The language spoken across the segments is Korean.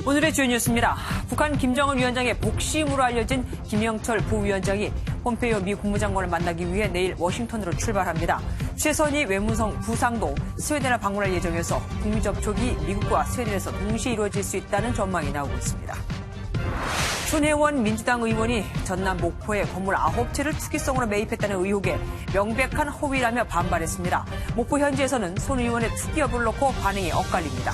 오늘의 주요 뉴스입니다. 북한 김정은 위원장의 복심으로 알려진 김영철 부위원장이 폼페이오 미 국무장관을 만나기 위해 내일 워싱턴으로 출발합니다. 최선희 외무성 부상도 스웨덴을 방문할 예정이어서 북미 접촉이 미국과 스웨덴에서 동시에 이루어질 수 있다는 전망이 나오고 있습니다. 손혜원 민주당 의원이 전남 목포에 건물 9채를 투기성으로 매입했다는 의혹에 명백한 허위라며 반발했습니다. 목포 현지에서는 손 의원의 투기 여부를 놓고 반응이 엇갈립니다.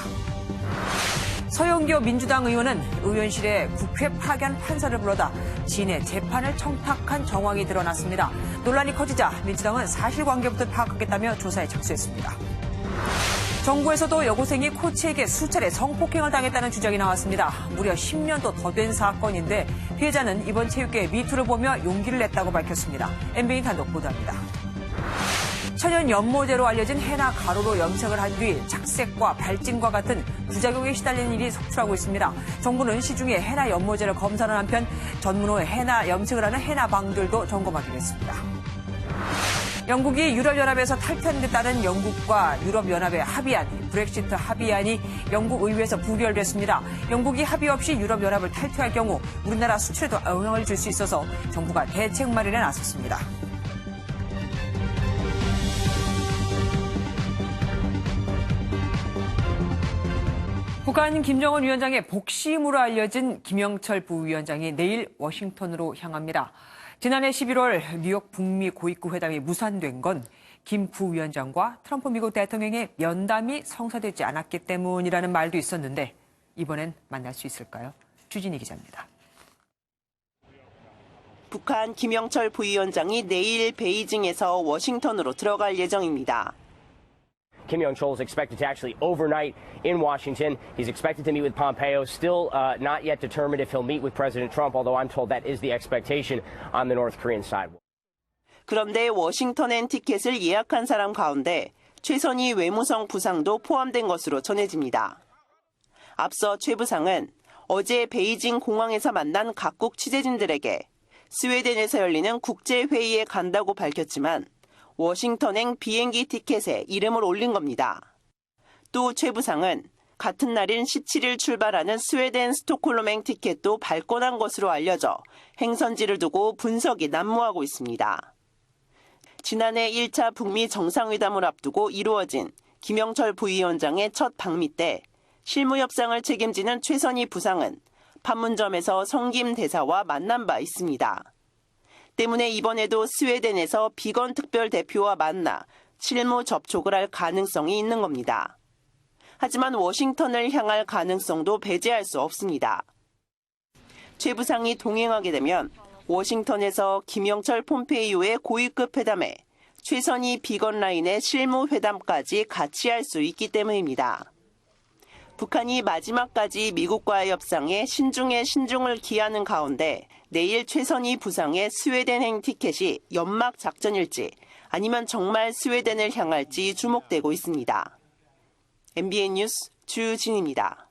서영교 민주당 의원은 의원실에 국회 파견 판사를 불러다 지인의 재판을 청탁한 정황이 드러났습니다. 논란이 커지자 민주당은 사실관계부터 파악하겠다며 조사에 착수했습니다. 정부에서도 여고생이 코치에게 수차례 성폭행을 당했다는 주장이 나왔습니다. 무려 10년도 더 된 사건인데 피해자는 이번 체육계의 미투를 보며 용기를 냈다고 밝혔습니다. MBN 단독 보도합니다. 천연 연모제로 알려진 henna 가루로 염색을 한 뒤 착색과 발진과 같은 부작용에 시달리는 일이 속출하고 있습니다. 정부는 시중에 henna 연모제를 검사하는 한편 전문호에 henna 염색을 하는 henna 방들도 점검하기로 했습니다. 영국이 유럽연합에서 탈퇴하는 데 따른 영국과 유럽연합의 합의안, 브렉시트 합의안이 영국 의회에서 부결됐습니다. 영국이 합의 없이 유럽연합을 탈퇴할 경우 우리나라 수출에도 영향을 줄 수 있어서 정부가 대책 마련에 나섰습니다. 북한 김정은 위원장의 복심으로 알려진 김영철 부위원장이 내일 워싱턴으로 향합니다. 지난해 11월 뉴욕 북미 고위급 회담이 무산된 건 김 부위원장과 트럼프 미국 대통령의 면담이 성사되지 않았기 때문이라는 말도 있었는데 이번엔 만날 수 있을까요? 주진희 기자입니다. 북한 김영철 부위원장이 내일 베이징에서 워싱턴으로 들어갈 예정입니다. Kim Yong-chol is expected to actually overnight in Washington. He's expected to meet with Pompeo. Still not yet determined if he'll meet with President Trump, although I'm told that is the expectation on the North Korean side. 그런데 워싱턴엔 티켓을 예약한 사람 가운데 최선희 외무성 부상도 포함된 것으로 전해집니다. 앞서 최 부상은 어제 베이징 공항에서 만난 각국 취재진들에게 스웨덴에서 열리는 국제회의에 간다고 밝혔지만 워싱턴행 비행기 티켓에 이름을 올린 겁니다. 또 최 부상은 같은 날인 17일 출발하는 스웨덴 스톡홀름행 티켓도 발권한 것으로 알려져 행선지를 두고 분석이 난무하고 있습니다. 지난해 1차 북미 정상회담을 앞두고 이루어진 김영철 부위원장의 첫 방미 때 실무 협상을 책임지는 최선희 부상은 판문점에서 성김 대사와 만난 바 있습니다. 때문에 이번에도 스웨덴에서 비건 특별 대표와 만나 실무 접촉을 할 가능성이 있는 겁니다. 하지만 워싱턴을 향할 가능성도 배제할 수 없습니다. 최 부상이 동행하게 되면 워싱턴에서 김영철 폼페이오의 고위급 회담에 최선희 비건 라인의 실무 회담까지 같이 할 수 있기 때문입니다. 북한이 마지막까지 미국과의 협상에 신중에 신중을 기하는 가운데 내일 최선희 부상의 스웨덴행 티켓이 연막 작전일지 아니면 정말 스웨덴을 향할지 주목되고 있습니다. MBN 뉴스 주진입니다.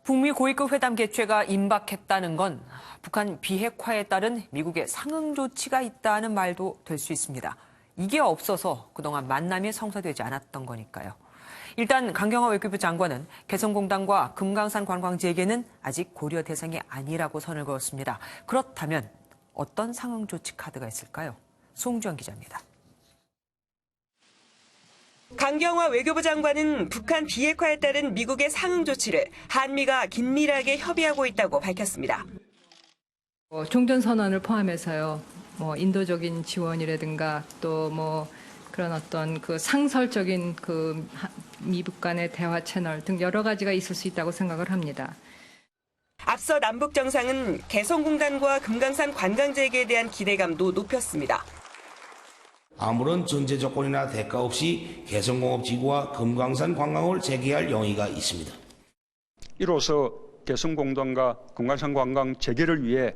북미 고위급 회담 개최가 임박했다는 건 북한 비핵화에 따른 미국의 상응 조치가 있다는 말도 될 수 있습니다. 이게 없어서 그동안 만남이 성사되지 않았던 거니까요. 일단 강경화 외교부 장관은 개성공단과 금강산 관광 재개는 아직 고려 대상이 아니라고 선을 그었습니다. 그렇다면 어떤 상응 조치 카드가 있을까요? 송주영 기자입니다. 강경화 외교부 장관은 북한 비핵화에 따른 미국의 상응 조치를 한미가 긴밀하게 협의하고 있다고 밝혔습니다. 종전선언을 포함해서요. 인도적인 지원이라든가 또 그런 어떤 그 상설적인 그 미북 간의 대화 채널 등 여러 가지가 있을 수 있다고 생각을 합니다. 앞서 남북 정상은 개성공단과 금강산 관광 재개에 대한 기대감도 높였습니다. 아무런 전제 조건이나 대가 없이 개성공업지구와 금강산 관광을 재개할 용의가 있습니다. 이로써 개성공단과 금강산 관광 재개를 위해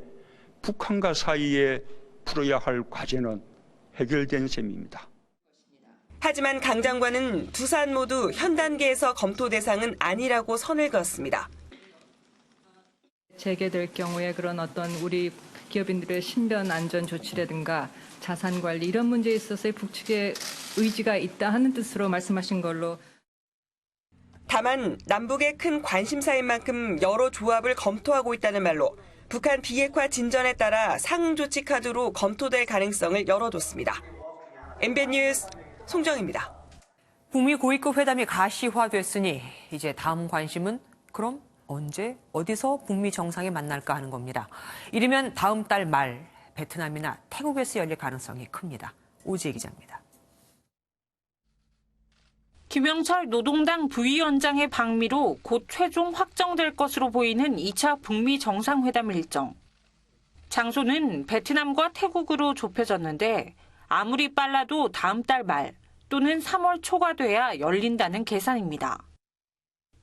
북한과 사이에 풀어야 할 과제는 해결된 셈입니다. 하지만 강 장관은 두 사안 모두 현 단계에서 검토 대상은 아니라고 선을 그었습니다. 재개될 경우에 그런 어떤 우리 기업인들의 신변 안전 조치라든가 자산 관리 이런 문제에 있어서의 북측의 의지가 있다 하는 뜻으로 말씀하신 걸로. 다만 남북의 큰 관심사인 만큼 여러 조합을 검토하고 있다는 말로 북한 비핵화 진전에 따라 상응 조치 카드로 검토될 가능성을 열어뒀습니다. MBN 뉴스 송정입니다. 북미 고위급 회담이 가시화됐으니 이제 다음 관심은 그럼 언제 어디서 북미 정상이 만날까 하는 겁니다. 이르면 다음 달 말 베트남이나 태국에서 열릴 가능성이 큽니다. 오지혜 기자입니다. 김영철 노동당 부위원장의 방미로 곧 최종 확정될 것으로 보이는 2차 북미 정상회담 일정. 장소는 베트남과 태국으로 좁혀졌는데 아무리 빨라도 다음 달 말 또는 3월 초가 돼야 열린다는 계산입니다.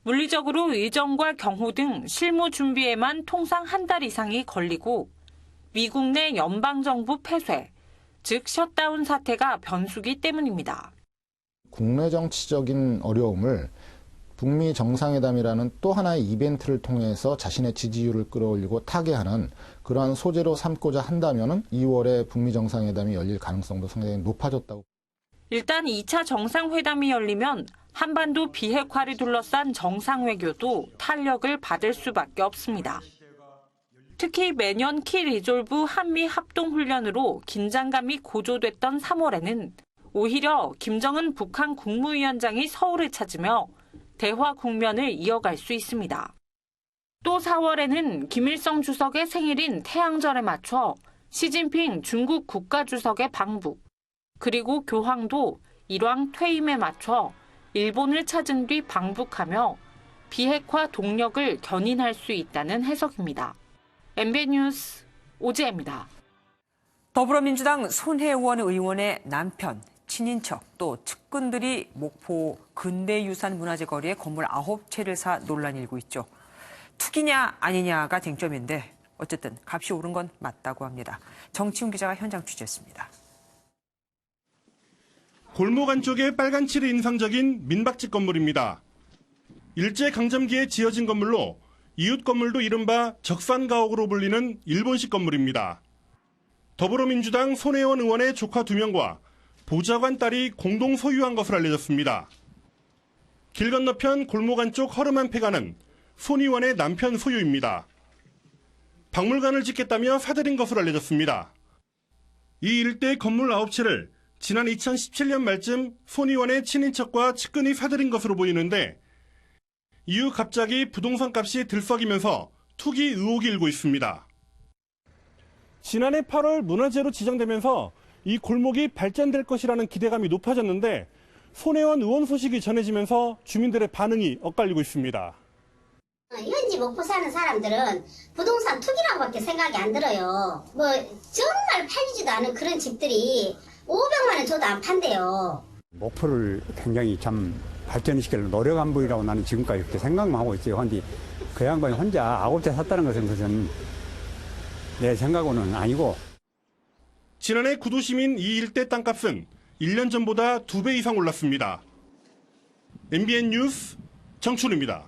물리적으로 의정과 경호 등 실무 준비에만 통상 한 달 이상이 걸리고 미국 내 연방정부 폐쇄, 즉 셧다운 사태가 변수기 때문입니다. 국내 정치적인 어려움을 북미 정상회담이라는 또 하나의 이벤트를 통해서 자신의 지지율을 끌어올리고 타개하는 그러한 소재로 삼고자 한다면 2월에 북미 정상회담이 열릴 가능성도 상당히 높아졌다고. 일단 2차 정상회담이 열리면 한반도 비핵화를 둘러싼 정상외교도 탄력을 받을 수밖에 없습니다. 특히 매년 키 리졸브 한미 합동훈련으로 긴장감이 고조됐던 3월에는 오히려 김정은 북한 국무위원장이 서울을 찾으며 대화 국면을 이어갈 수 있습니다. 또 4월에는 김일성 주석의 생일인 태양절에 맞춰 시진핑 중국 국가주석의 방북, 그리고 교황도 일왕 퇴임에 맞춰 일본을 찾은 뒤 방북하며 비핵화 동력을 견인할 수 있다는 해석입니다. MBN 뉴스 오지혜입니다. 더불어민주당 손혜원 의원의 남편, 친인척 또 측근들이 목포 근대유산문화재 거리에 건물 9채를 사 논란이 일고 있죠. 투기냐 아니냐가 쟁점인데 어쨌든 값이 오른 건 맞다고 합니다. 정치훈 기자가 현장 취재했습니다. 골목 안쪽에 빨간 칠이 인상적인 민박집 건물입니다. 일제강점기에 지어진 건물로 이웃 건물도 이른바 적산가옥으로 불리는 일본식 건물입니다. 더불어민주당 손혜원 의원의 조카 2명과 보좌관 딸이 공동 소유한 것으로 알려졌습니다. 길 건너편 골목 안쪽 허름한 폐가는 손 의원의 남편 소유입니다. 박물관을 짓겠다며 사들인 것으로 알려졌습니다. 이 일대 건물 9채를 지난 2017년 말쯤 손 의원의 친인척과 측근이 사들인 것으로 보이는데 이후 갑자기 부동산 값이 들썩이면서 투기 의혹이 일고 있습니다. 지난해 8월 문화재로 지정되면서 이 골목이 발전될 것이라는 기대감이 높아졌는데 손혜원 의원 소식이 전해지면서 주민들의 반응이 엇갈리고 있습니다. 현지 목포 사는 사람들은 부동산 투기라고밖에 생각이 안 들어요. 정말 팔리지도 않은 그런 집들이 500만 원 줘도 안 판대요. 목포를 굉장히 참 발전시키려고 노력한 분이라고 나는 지금까지 그렇게 생각만 하고 있어요. 그런데 그 양반이 혼자 9채 샀다는 것은 내 생각으로는 아니고. 지난해 구도심인 이 일대 땅값은 1년 전보다 2배 이상 올랐습니다. MBN 뉴스 정춘우입니다.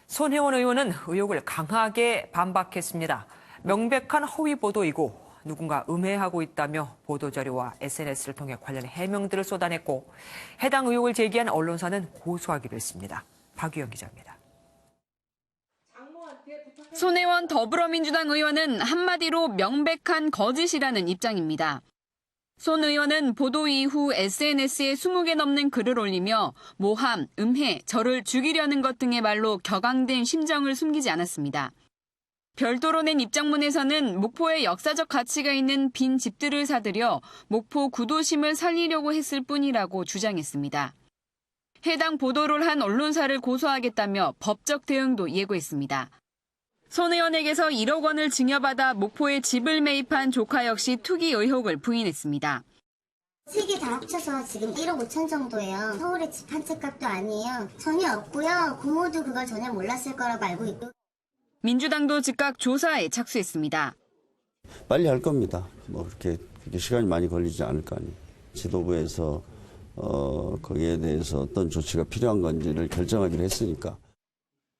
손혜원 의원은 의혹을 강하게 반박했습니다. 명백한 허위 보도이고 누군가 음해하고 있다며 보도자료와 SNS를 통해 관련 해명들을 쏟아냈고 해당 의혹을 제기한 언론사는 고소하기로 했습니다. 박유영 기자입니다. 손혜원 더불어민주당 의원은 한마디로 명백한 거짓이라는 입장입니다. 손 의원은 보도 이후 SNS에 20개 넘는 글을 올리며 모함, 음해, 저를 죽이려는 것 등의 말로 격앙된 심정을 숨기지 않았습니다. 별도로 낸 입장문에서는 목포에 역사적 가치가 있는 빈 집들을 사들여 목포 구도심을 살리려고 했을 뿐이라고 주장했습니다. 해당 보도를 한 언론사를 고소하겠다며 법적 대응도 예고했습니다. 손 의원에게서 1억 원을 증여받아 목포에 집을 매입한 조카 역시 투기 의혹을 부인했습니다. 3개 다 합쳐서 지금 1억 5천 정도예요. 서울에 집 한 채 값도 아니에요. 전혀 없고요. 부모도 그걸 전혀 몰랐을 거라고 알고 있고. 민주당도 즉각 조사에 착수했습니다. 빨리 할 겁니다. 그렇게 시간이 많이 걸리지 않을 거 아니에요. 지도부에서 거기에 대해서 어떤 조치가 필요한 건지를 결정하기로 했으니까.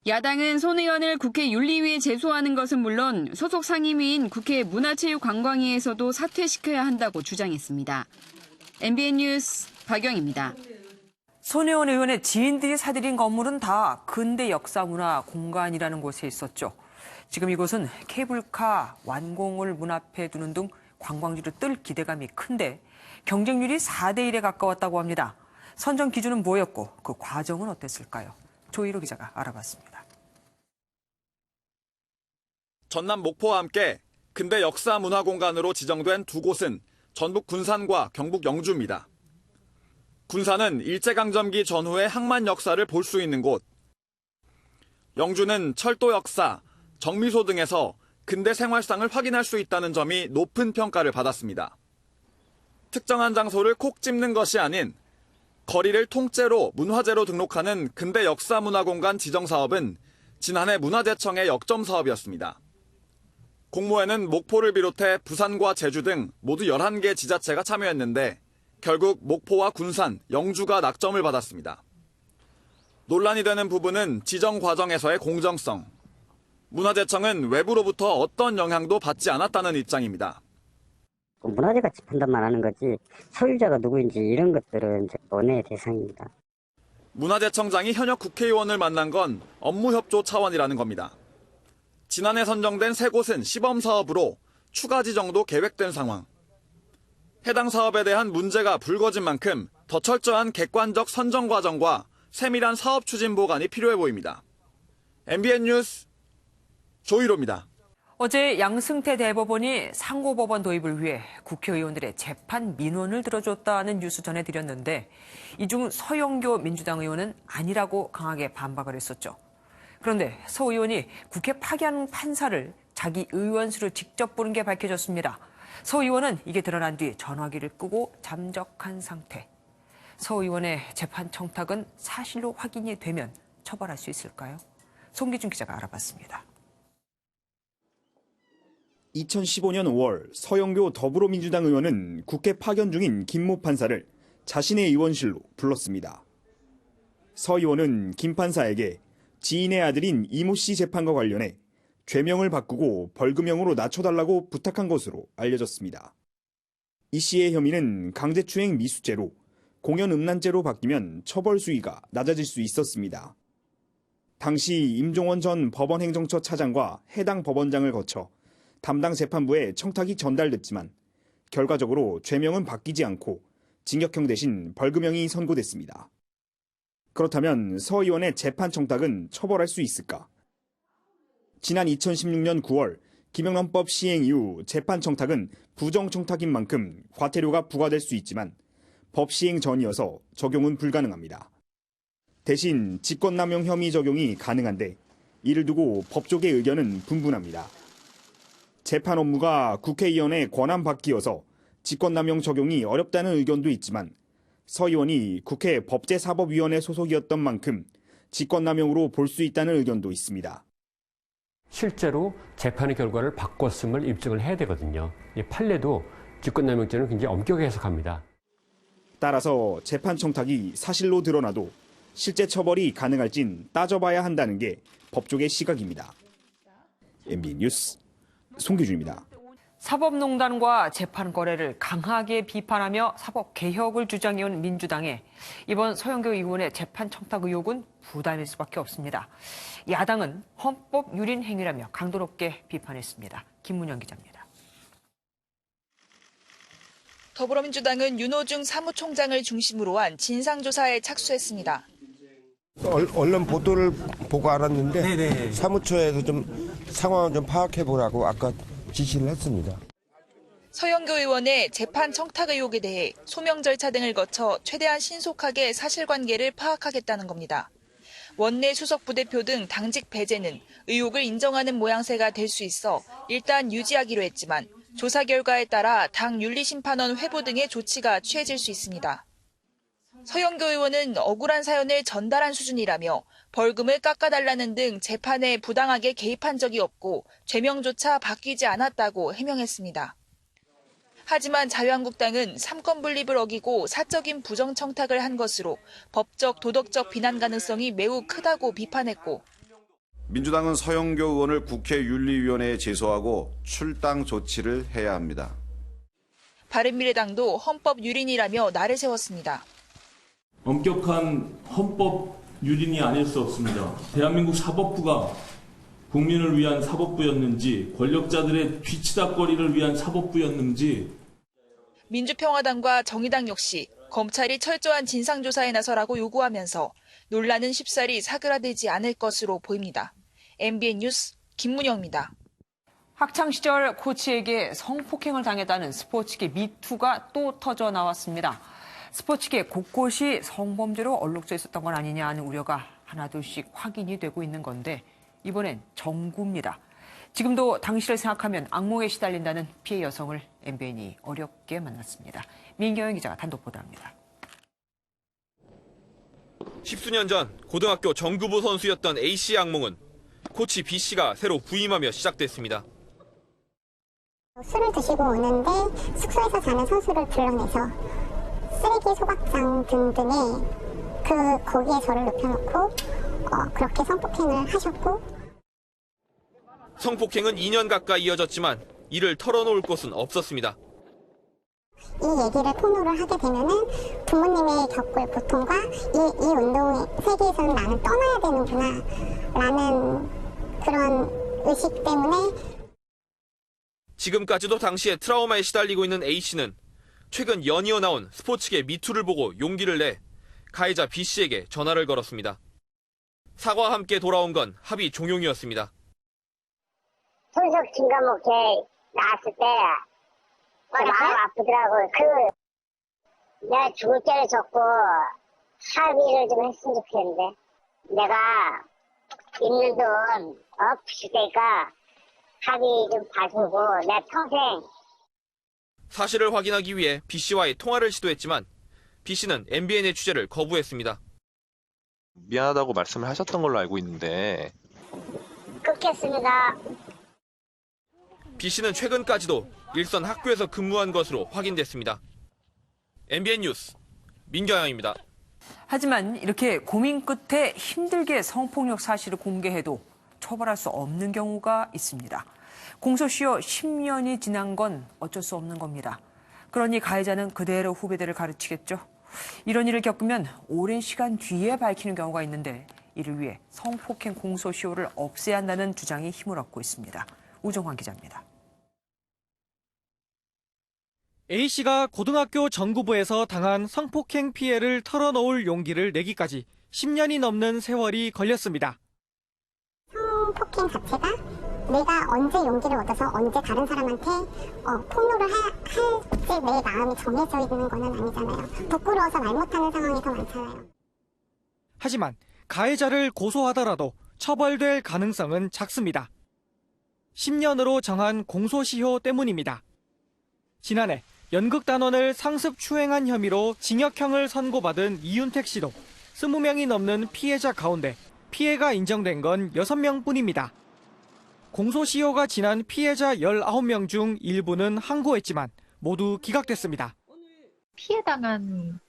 야당은 손 의원을 국회 윤리위에 제소하는 것은 물론 소속 상임위인 국회 문화체육관광위에서도 사퇴시켜야 한다고 주장했습니다. MBN 뉴스 박영입니다. 손혜원 의원의 지인들이 사들인 건물은 다 근대 역사문화 공간이라는 곳에 있었죠. 지금 이곳은 케이블카 완공을 문 앞에 두는 등 관광지로 뜰 기대감이 큰데 경쟁률이 4대 1에 가까웠다고 합니다. 선정 기준은 뭐였고 그 과정은 어땠을까요? 조희로 기자가 알아봤습니다. 전남 목포와 함께 근대 역사 문화 공간으로 지정된 두 곳은 전북 군산과 경북 영주입니다. 군산은 일제강점기 전후의 항만 역사를 볼 수 있는 곳. 영주는 철도 역사, 정미소 등에서 근대 생활상을 확인할 수 있다는 점이 높은 평가를 받았습니다. 특정한 장소를 콕 집는 것이 아닌 거리를 통째로 문화재로 등록하는 근대 역사 문화 공간 지정 사업은 지난해 문화재청의 역점 사업이었습니다. 공모에는 목포를 비롯해 부산과 제주 등 모두 11개 지자체가 참여했는데 결국 목포와 군산, 영주가 낙점을 받았습니다. 논란이 되는 부분은 지정 과정에서의 공정성. 문화재청은 외부로부터 어떤 영향도 받지 않았다는 입장입니다. 문화재가 판단만 하는 거지 소유자가 누구인지 이런 것들은 논의의 대상입니다. 문화재청장이 현역 국회의원을 만난 건 업무 협조 차원이라는 겁니다. 지난해 선정된 세 곳은 시범 사업으로 추가 지정도 계획된 상황. 해당 사업에 대한 문제가 불거진 만큼 더 철저한 객관적 선정 과정과 세밀한 사업 추진 보관이 필요해 보입니다. MBN 뉴스 조희로입니다. 어제 양승태 대법원이 상고법원 도입을 위해 국회의원들의 재판 민원을 들어줬다는 뉴스 전해드렸는데 이 중 서영교 민주당 의원은 아니라고 강하게 반박을 했었죠. 그런데 서 의원이 국회 파기하는 판사를 자기 의원수로 직접 부른 게 밝혀졌습니다. 서 의원은 이게 드러난 뒤 전화기를 끄고 잠적한 상태. 서 의원의 재판 청탁은 사실로 확인이 되면 처벌할 수 있을까요? 송기준 기자가 알아봤습니다. 2015년 5월 서영교 더불어민주당 의원은 국회 파견 중인 김모 판사를 자신의 의원실로 불렀습니다. 서 의원은 김 판사에게 지인의 아들인 이모 씨 재판과 관련해 죄명을 바꾸고 벌금형으로 낮춰달라고 부탁한 것으로 알려졌습니다. 이 씨의 혐의는 강제추행 미수죄로 공연음란죄로 바뀌면 처벌 수위가 낮아질 수 있었습니다. 당시 임종원 전 법원행정처 차장과 해당 법원장을 거쳐 담당 재판부에 청탁이 전달됐지만 결과적으로 죄명은 바뀌지 않고 징역형 대신 벌금형이 선고됐습니다. 그렇다면 서 의원의 재판 청탁은 처벌할 수 있을까? 지난 2016년 9월 김영란법 시행 이후 재판 청탁은 부정 청탁인 만큼 과태료가 부과될 수 있지만 법 시행 전이어서 적용은 불가능합니다. 대신 직권남용 혐의 적용이 가능한데 이를 두고 법조계 의견은 분분합니다. 재판 업무가 국회의원의 권한 밖이어서 직권남용 적용이 어렵다는 의견도 있지만 서 의원이 국회 법제사법위원회 소속이었던 만큼 직권남용으로 볼 수 있다는 의견도 있습니다. 실제로 재판의 결과를 바꿨음을 입증을 해야 되거든요. 판례도 직권남용죄는 굉장히 엄격하게 해석합니다. 따라서 재판 청탁이 사실로 드러나도 실제 처벌이 가능할진 따져봐야 한다는 게 법조계 시각입니다. MBN 뉴스 송기준입니다. 사법농단과 재판 거래를 강하게 비판하며 사법개혁을 주장해온 민주당에 이번 서영교 의원의 재판 청탁 의혹은 부담일 수밖에 없습니다. 야당은 헌법 유린 행위라며 강도 높게 비판했습니다. 김문영 기자입니다. 더불어민주당은 윤호중 사무총장을 중심으로 한 진상조사에 착수했습니다. 언론 보도를 보고 알았는데 사무처에서 좀 상황을 좀 파악해 보라고 아까 지시를 했습니다. 서영교 의원의 재판 청탁 의혹에 대해 소명 절차 등을 거쳐 최대한 신속하게 사실관계를 파악하겠다는 겁니다. 원내 수석 부대표 등 당직 배제는 의혹을 인정하는 모양새가 될 수 있어 일단 유지하기로 했지만 조사 결과에 따라 당 윤리심판원 회부 등의 조치가 취해질 수 있습니다. 서영교 의원은 억울한 사연을 전달한 수준이라며 벌금을 깎아달라는 등 재판에 부당하게 개입한 적이 없고 죄명조차 바뀌지 않았다고 해명했습니다. 하지만 자유한국당은 삼권 분립을 어기고 사적인 부정 청탁을 한 것으로 법적, 도덕적 비난 가능성이 매우 크다고 비판했고 민주당은 서영교 의원을 국회 윤리위원회에 제소하고 출당 조치를 해야 합니다. 바른미래당도 헌법 유린이라며 날을 세웠습니다. 엄격한 헌법 유린이 아닐 수 없습니다. 대한민국 사법부가 국민을 위한 사법부였는지 권력자들의 뒤치다거리를 위한 사법부였는지. 민주평화당과 정의당 역시 검찰이 철저한 진상조사에 나서라고 요구하면서 논란은 쉽사리 사그라들지 않을 것으로 보입니다. MBN 뉴스 김문영입니다. 학창시절 코치에게 성폭행을 당했다는 스포츠계 미투가 또 터져 나왔습니다. 스포츠계 곳곳이 성범죄로 얼룩져 있었던 건 아니냐 하는 우려가 하나둘씩 확인이 되고 있는 건데 이번엔 정구입니다. 지금도 당시를 생각하면 악몽에 시달린다는 피해 여성을 MBN이 어렵게 만났습니다. 민경영 기자가 단독 보도합니다. 10수년 전 고등학교 정구부 선수였던 A씨의 악몽은 코치 B씨가 새로 부임하며 시작됐습니다. 술을 드시고 오는데 숙소에서 자는 선수를 불러내서 쓰레기 소각장 등등에 거기에 저를 눕혀놓고 그렇게 성폭행을 하셨고. 성폭행은 2년 가까이 이어졌지만 이를 털어놓을 곳은 없었습니다. 이 얘기를 폭로를 하게 되면은 부모님이 겪을 고통과 이 운동의 세계에서는 나는 떠나야 되는구나 라는 그런 의식 때문에. 지금까지도 당시에 트라우마에 시달리고 있는 A씨는 최근 연이어 나온 스포츠계 미투를 보고 용기를 내 가해자 B씨에게 전화를 걸었습니다. 사과와 함께 돌아온 건 합의 종용이었습니다. 손석 진감목회 나왔을 때 마음 아프더라고요. 내가 죽을 죄를 졌고 합의를 좀 했으면 좋겠는데 내가 있는 돈 없을 테니까 합의 좀 봐주고 내 평생. 사실을 확인하기 위해 B씨와의 통화를 시도했지만 B씨는 MBN의 취재를 거부했습니다. 미안하다고 말씀을 하셨던 걸로 알고 있는데. 끊겠습니다. B씨는 최근까지도 일선 학교에서 근무한 것으로 확인됐습니다. MBN 뉴스 민경영입니다. 하지만 이렇게 고민 끝에 힘들게 성폭력 사실을 공개해도 처벌할 수 없는 경우가 있습니다. 공소시효 10년이 지난 건 어쩔 수 없는 겁니다. 그러니 가해자는 그대로 후배들을 가르치겠죠. 이런 일을 겪으면 오랜 시간 뒤에 밝히는 경우가 있는데 이를 위해 성폭행 공소시효를 없애야 한다는 주장이 힘을 얻고 있습니다. 우정환 기자입니다. A씨가 고등학교 정구부에서 당한 성폭행 피해를 털어놓을 용기를 내기까지 10년이 넘는 세월이 걸렸습니다. 성폭행 자체가 내가 언제 용기를 얻어서 언제 다른 사람한테 폭로를 할지 내 마음이 정해져 있는 건 아니잖아요. 부끄러워서 말 못하는 상황이 더 많잖아요. 하지만 가해자를 고소하더라도 처벌될 가능성은 작습니다. 10년으로 정한 공소시효 때문입니다. 지난해 연극단원을 상습 추행한 혐의로 징역형을 선고받은 이윤택 씨도 20명이 넘는 피해자 가운데 피해가 인정된 건 6명뿐입니다. 공소시효가 지난 피해자 19명 중 일부는 항고했지만 모두 기각됐습니다. 피해당한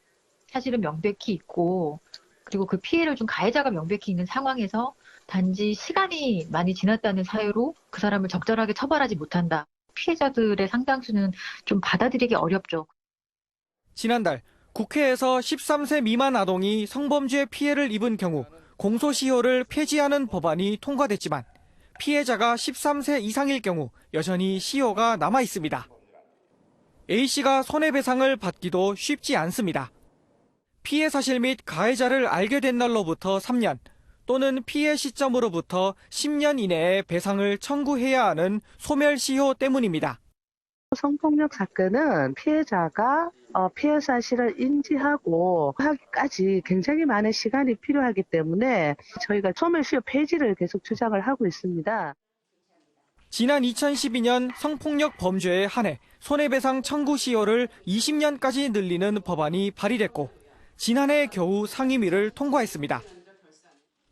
사실은 명백히 있고 그리고 그 피해를 준 가해자가 명백히 있는 상황에서 단지 시간이 많이 지났다는 사유로 그 사람을 적절하게 처벌하지 못한다. 피해자들의 상당수는 좀 받아들이기 어렵죠. 지난달 국회에서 13세 미만 아동이 성범죄 피해를 입은 경우 공소시효를 폐지하는 법안이 통과됐지만 피해자가 13세 이상일 경우 여전히 시효가 남아 있습니다. A씨가 손해배상을 받기도 쉽지 않습니다. 피해 사실 및 가해자를 알게 된 날로부터 3년 또는 피해 시점으로부터 10년 이내에 배상을 청구해야 하는 소멸시효 때문입니다. 성폭력 사건은 피해자가 피해 사실을 인지하고 하기까지 굉장히 많은 시간이 필요하기 때문에 저희가 소멸시효 폐지를 계속 주장을 하고 있습니다. 지난 2012년 성폭력 범죄에 한해 손해배상 청구 시효를 20년까지 늘리는 법안이 발의됐고 지난해 겨우 상임위를 통과했습니다.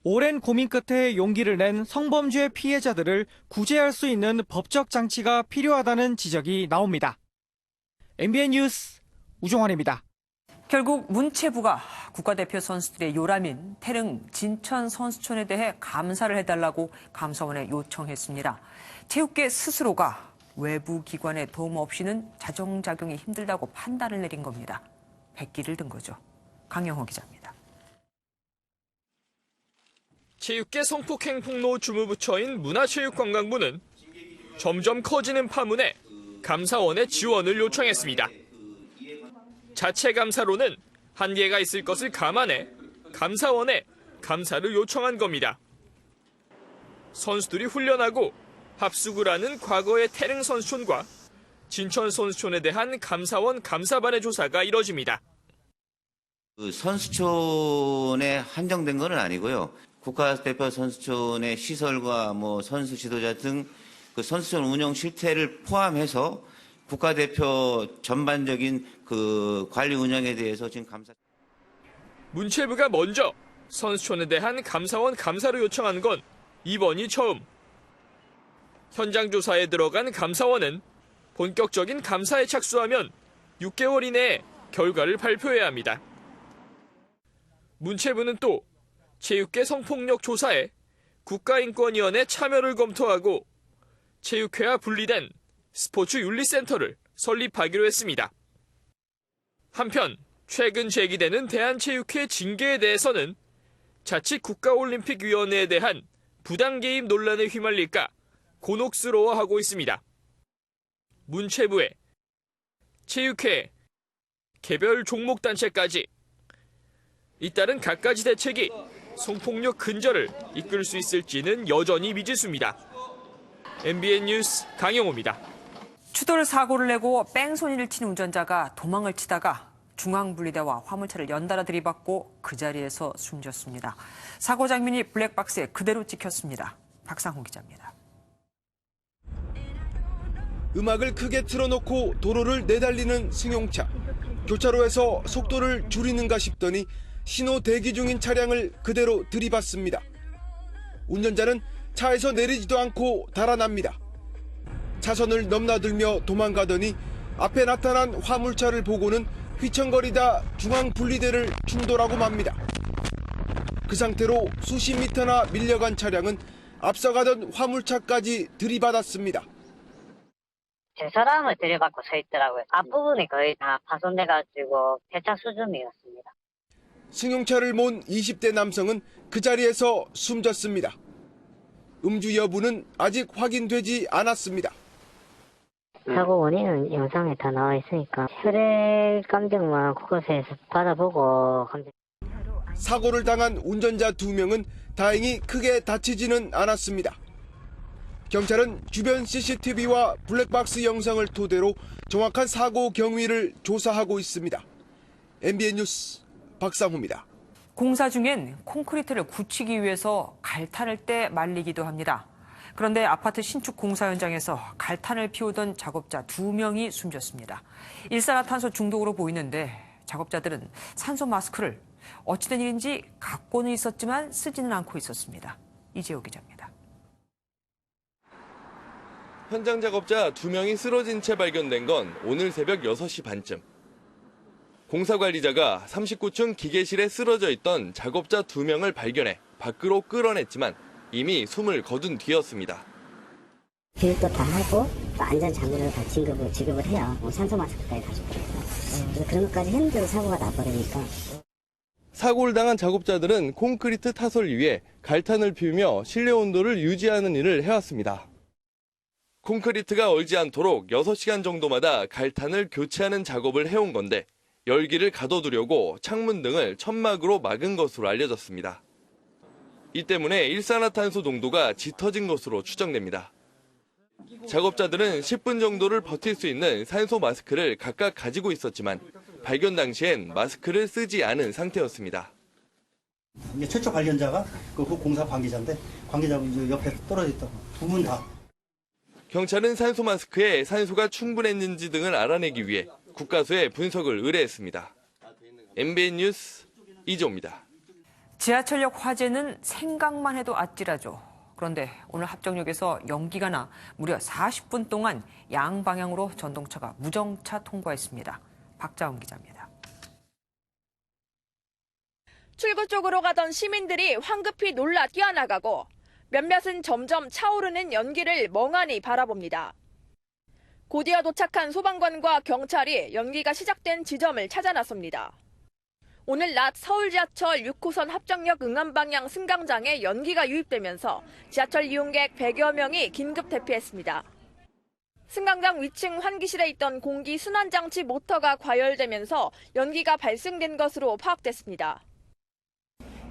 오랜 고민 끝에 용기를 낸 성범죄 피해자들을 구제할 수 있는 법적 장치가 필요하다는 지적이 나옵니다. MBN 뉴스 우종환입니다. 결국 문체부가 국가대표 선수들의 요람인 태릉 진천 선수촌에 대해 감사를 해달라고 감사원에 요청했습니다. 체육계 스스로가 외부 기관의 도움 없이는 자정작용이 힘들다고 판단을 내린 겁니다. 백기를 든 거죠. 강영호 기자입니다. 체육계 성폭행 폭로 주무부처인 문화체육관광부는 점점 커지는 파문에 감사원의 지원을 요청했습니다. 자체 감사로는 한계가 있을 것을 감안해 감사원에 감사를 요청한 겁니다. 선수들이 훈련하고 합숙을 하는 과거의 태릉 선수촌과 진천 선수촌에 대한 감사원 감사반의 조사가 이뤄집니다. 선수촌에 한정된 건 아니고요. 국가대표 선수촌의 시설과 선수 지도자 등 그 선수촌 운영 실태를 포함해서 국가대표 전반적인 그 관리 운영에 대해서 지금 감사. 문체부가 먼저 선수촌에 대한 감사원 감사를 요청한 건 이번이 처음. 현장 조사에 들어간 감사원은 본격적인 감사에 착수하면 6개월 이내에 결과를 발표해야 합니다. 문체부는 또 체육계 성폭력 조사에 국가인권위원회 참여를 검토하고 체육회와 분리된 스포츠윤리센터를 설립하기로 했습니다. 한편 최근 제기되는 대한체육회 징계에 대해서는 자칫 국가올림픽위원회에 대한 부당개입 논란에 휘말릴까 곤혹스러워하고 있습니다. 문체부에 체육회, 개별 종목단체까지 잇따른 갖가지 대책이 성폭력 근절을 이끌 수 있을지는 여전히 미지수입니다. MBN 뉴스 강영호입니다. 추돌 사고를 내고 뺑소니를 치는 운전자가 도망을 치다가 중앙분리대와 화물차를 연달아 들이받고 그 자리에서 숨졌습니다. 사고 장면이 블랙박스에 그대로 찍혔습니다. 박상훈 기자입니다. 음악을 크게 틀어놓고 도로를 내달리는 승용차. 교차로에서 속도를 줄이는가 싶더니 신호 대기 중인 차량을 그대로 들이받습니다. 운전자는 차에서 내리지도 않고 달아납니다. 차선을 넘나들며 도망가더니 앞에 나타난 화물차를 보고는 휘청거리다 중앙분리대를 충돌하고 맙니다. 그 상태로 수십 미터나 밀려간 차량은 앞서가던 화물차까지 들이받았습니다. 제 사람을 들이받고 서 있더라고요. 앞부분이 거의 다 파손돼가지고 폐차 수준이었습니다. 승용차를 몬 20대 남성은 그 자리에서 숨졌습니다. 음주 여부는 아직 확인되지 않았습니다. 사고 원인은 영상에 다 나와 있으니까 혈액 감정만 곳곳에서 받아보고 사고를 당한 운전자 2명은 다행히 크게 다치지는 않았습니다. 경찰은 주변 CCTV와 블랙박스 영상을 토대로 정확한 사고 경위를 조사하고 있습니다. MBN 뉴스 박상호입니다. 공사 중엔 콘크리트를 굳히기 위해서 갈탄을 떼 말리기도 합니다. 그런데 아파트 신축 공사 현장에서 갈탄을 피우던 작업자 2명이 숨졌습니다. 일산화탄소 중독으로 보이는데 작업자들은 산소 마스크를 어찌된 일인지 갖고는 있었지만 쓰지는 않고 있었습니다. 이재호 기자입니다. 현장 작업자 2명이 쓰러진 채 발견된 건 오늘 새벽 6시 반쯤. 공사관리자가 39층 기계실에 쓰러져 있던 작업자 2명을 발견해 밖으로 끌어냈지만 이미 숨을 거둔 뒤였습니다. 교육도 다 하고 또 안전장비를 다 지급을 해야 산소 마스크까지 다 줬거든요. 그래서 그런 것까지 했는데도 사고가 나버리니까. 사고를 당한 작업자들은 콘크리트 타설 위에 갈탄을 피우며 실내 온도를 유지하는 일을 해왔습니다. 콘크리트가 얼지 않도록 6시간 정도마다 갈탄을 교체하는 작업을 해온 건데 열기를 가둬두려고 창문 등을 천막으로 막은 것으로 알려졌습니다. 이 때문에 일산화탄소 농도가 짙어진 것으로 추정됩니다. 작업자들은 10분 정도를 버틸 수 있는 산소 마스크를 각각 가지고 있었지만 발견 당시엔 마스크를 쓰지 않은 상태였습니다. 최초 발견자가 그 공사 관계자인데 관계자분 옆에 떨어져 있다고 두 분 다. 경찰은 산소 마스크에 산소가 충분했는지 등을 알아내기 위해 국가수에 분석을 의뢰했습니다. MBN 뉴스 이조입니다. 지하철역 화재는 생각만 해도 아찔하죠. 그런데 오늘 합정역에서 연기가 나 무려 40분 동안 양방향으로 전동차가 무정차 통과했습니다. 박자원 기자입니다. 출구 쪽으로 가던 시민들이 황급히 놀라 뛰어나가고 몇몇은 점점 차오르는 연기를 멍하니 바라봅니다. 곧이어 도착한 소방관과 경찰이 연기가 시작된 지점을 찾아 나섭니다. 오늘 낮 서울 지하철 6호선 합정역 응암 방향 승강장에 연기가 유입되면서 지하철 이용객 100여 명이 긴급 대피했습니다. 승강장 위층 환기실에 있던 공기 순환 장치 모터가 과열되면서 연기가 발생된 것으로 파악됐습니다.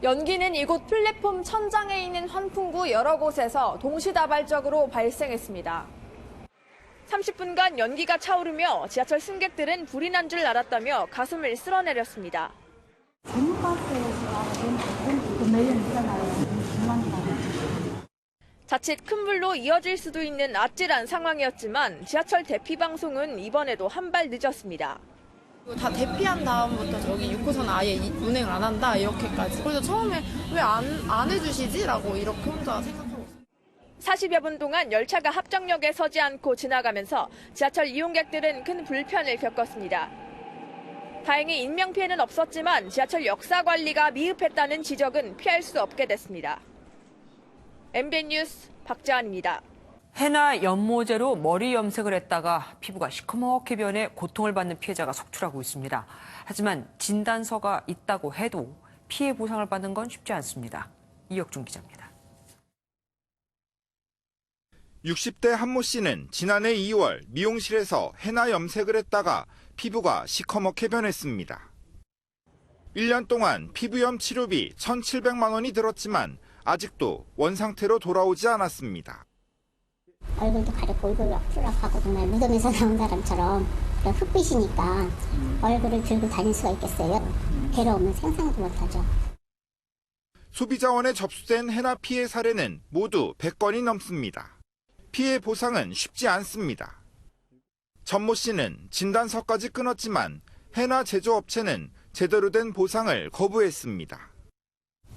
연기는 이곳 플랫폼 천장에 있는 환풍구 여러 곳에서 동시다발적으로 발생했습니다. 30분간 연기가 차오르며 지하철 승객들은 불이 난 줄 알았다며 가슴을 쓸어내렸습니다. 자칫 큰 불로 이어질 수도 있는 아찔한 상황이었지만 지하철 대피 방송은 이번에도 한 발 늦었습니다. 다 대피한 다음부터 저기 6호선 아예 운행을 안 한다 이렇게까지. 그래서 처음에 왜 안 해주시지? 라고 이렇게 혼자 생각하고 있어요. 40여 분 동안 열차가 합정역에 서지 않고 지나가면서 지하철 이용객들은 큰 불편을 겪었습니다. 다행히 인명피해는 없었지만 지하철 역사 관리가 미흡했다는 지적은 피할 수 없게 됐습니다. MBN 뉴스 박재환입니다. 해나 연모제로 머리 염색을 했다가 피부가 시커멓게 변해 고통을 받는 피해자가 속출하고 있습니다. 하지만 진단서가 있다고 해도 피해 보상을 받는 건 쉽지 않습니다. 이혁준 기자입니다. 60대 한모 씨는 지난해 2월 미용실에서 해나 염색을 했다가 피부가 시커멓게 변했습니다. 1년 동안 피부염 치료비 1,700만 원이 들었지만 아직도 원상태로 돌아오지 않았습니다. 얼굴도 가렵고 얼굴이 풀락하고 정말 무덤에서 나온 사람처럼 흑빛이니까 얼굴을 들고 다닐 수가 있겠어요. 괴로움은 상상도 못하죠. 소비자원에 접수된 해나 피해 사례는 모두 100건이 넘습니다. 피해 보상은 쉽지 않습니다. 전모 씨는 진단서까지 끊었지만 해나 제조업체는 제대로 된 보상을 거부했습니다.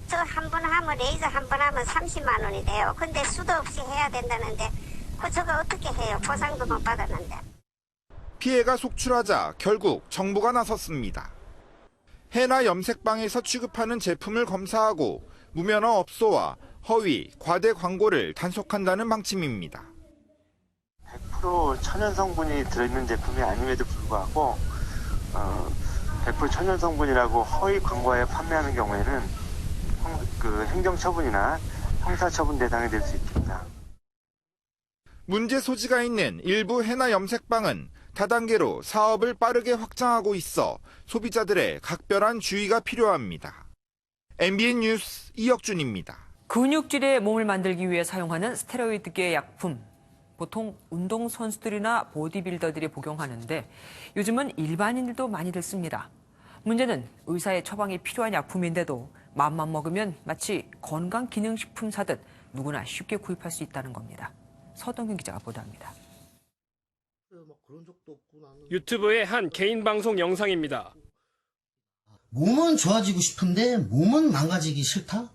저 한 번 하면 레이저 한 번 하면 30만 원이 돼요. 근데 수도 없이 해야 된다는데 저거 어떻게 해요? 보상도 못 받았는데. 피해가 속출하자 결국 정부가 나섰습니다. 해나 염색방에서 취급하는 제품을 검사하고 무면허 업소와 허위, 과대 광고를 단속한다는 방침입니다. 100% 천연 성분이 들어있는 제품이 아님에도 불구하고 100% 천연 성분이라고 허위 광고하여 판매하는 경우에는 행정처분이나 형사처분 대상이 될 수 있습니다. 문제 소지가 있는 일부 해나 염색방은 다단계로 사업을 빠르게 확장하고 있어 소비자들의 각별한 주의가 필요합니다. MBN 뉴스 이혁준입니다. 근육질의 몸을 만들기 위해 사용하는 스테로이드계 약품. 보통 운동선수들이나 보디빌더들이 복용하는데 요즘은 일반인들도 많이들 씁니다. 문제는 의사의 처방이 필요한 약품인데도 맘만 먹으면 마치 건강기능식품 사듯 누구나 쉽게 구입할 수 있다는 겁니다. 서동균 기자가 보도합니다. 유튜브의 한 개인 방송 영상입니다. 몸은 좋아지고 싶은데 몸은 망가지기 싫다?